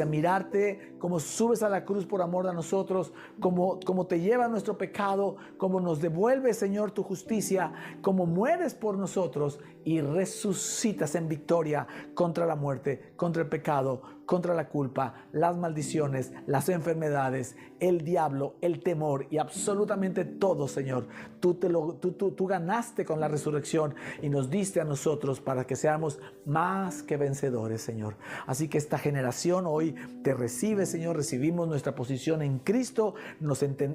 mirarte, como subes a la cruz por amor a nosotros, como te lleva nuestro pecado, como nos devuelve, Señor, tu justicia, como mueres por nosotros y resucitas en victoria contra la muerte, contra el pecado, contra la culpa, las maldiciones, las enfermedades, el diablo, el temor y absolutamente todo, Señor. Tú ganaste con la resurrección y nos diste a nosotros para que seamos más que vencedores, Señor. Así que esta generación hoy te recibe, Señor. Recibimos nuestra posición en Cristo.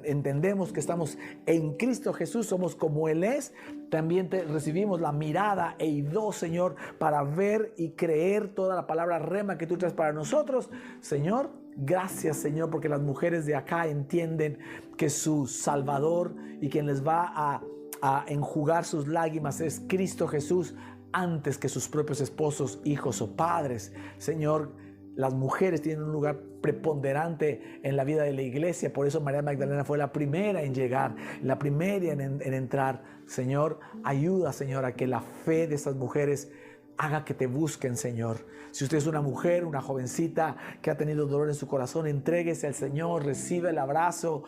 Entendemos que estamos en Cristo Jesús. Somos como Él es. También recibimos la mirada eidó, Señor, para ver y creer toda la palabra rema que tú traes para nosotros, Señor. Gracias, Señor, porque las mujeres de acá entienden que su Salvador y quien les va a enjugar sus lágrimas es Cristo Jesús antes que sus propios esposos, hijos o padres. Señor, las mujeres tienen un lugar preponderante en la vida de la iglesia. Por eso María Magdalena fue la primera en llegar, la primera en entrar. Señor, ayuda, Señor, a que la fe de estas mujeres haga que te busquen, Señor. Si usted es una mujer, una jovencita que ha tenido dolor en su corazón, entréguese al Señor, recibe el abrazo.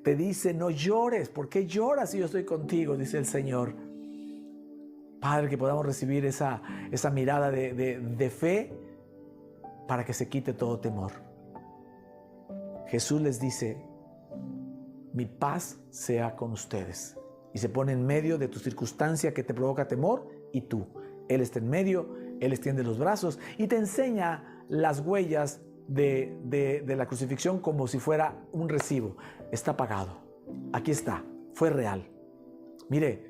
Te dice, no llores. ¿Por qué lloras si yo estoy contigo? Dice el Señor. Padre, que podamos recibir esa mirada de fe para que se quite todo temor. Jesús les dice, mi paz sea con ustedes. Y se pone en medio de tu circunstancia que te provoca temor y tú. Él está en medio, Él extiende los brazos y te enseña las huellas de la crucifixión como si fuera un recibo. Está pagado. Aquí está. Fue real. Mire,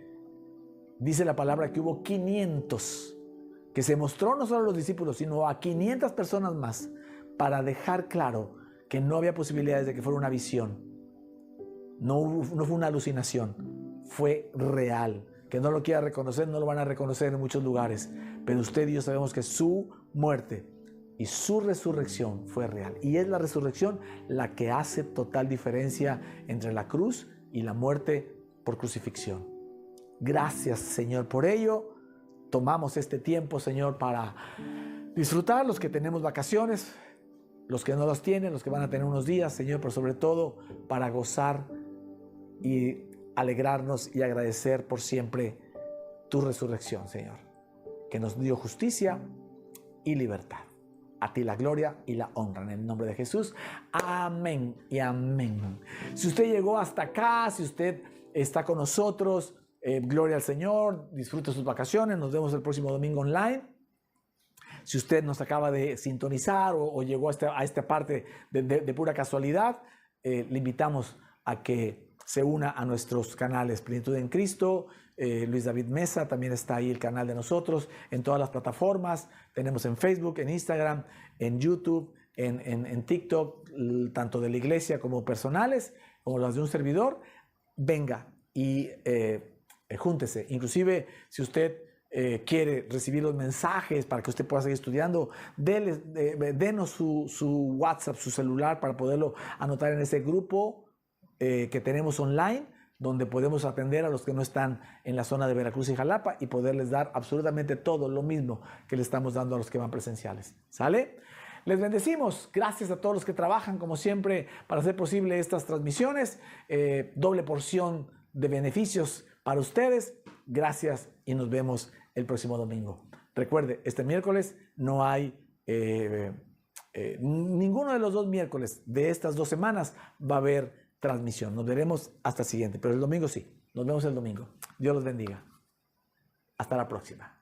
dice la palabra que hubo 500, que se mostró no solo a los discípulos, sino a 500 personas más para dejar claro que no había posibilidades de que fuera una visión. No fue una alucinación. Fue real. Que no lo quiera reconocer, no lo van a reconocer en muchos lugares. Pero usted y yo sabemos que su muerte y su resurrección fue real. Y es la resurrección la que hace total diferencia entre la cruz y la muerte por crucifixión. Gracias, Señor, por ello. Tomamos este tiempo, Señor, para disfrutar los que tenemos vacaciones, los que no las tienen, los que van a tener unos días, Señor, pero sobre todo para gozar y alegrarnos y agradecer por siempre tu resurrección, Señor, que nos dio justicia y libertad. A ti la gloria y la honra en el nombre de Jesús. Amén y amén. Si usted llegó hasta acá, si usted está con nosotros, gloria al Señor, disfrute sus vacaciones, nos vemos el próximo domingo online. Si usted nos acaba de sintonizar o llegó a esta parte de pura casualidad, le invitamos a que se una a nuestros canales Plenitud en Cristo. Luis David Mesa, también está ahí el canal de nosotros, en todas las plataformas. Tenemos en Facebook, en Instagram, en YouTube, en TikTok, tanto de la iglesia como personales, como las de un servidor. Venga y júntese. Inclusive, si usted quiere recibir los mensajes para que usted pueda seguir estudiando, denos su WhatsApp, su celular, para poderlo anotar en ese grupo que tenemos online, donde podemos atender a los que no están en la zona de Veracruz y Jalapa y poderles dar absolutamente todo lo mismo que le estamos dando a los que van presenciales. ¿Sale? Les bendecimos. Gracias a todos los que trabajan, como siempre, para hacer posible estas transmisiones. Doble porción de beneficios para ustedes. Gracias y nos vemos el próximo domingo. Recuerde, este miércoles no hay ninguno de los 2 miércoles de estas 2 semanas va a haber transmisión. Nos veremos hasta el siguiente, pero el domingo sí. Nos vemos el domingo. Dios los bendiga. Hasta la próxima.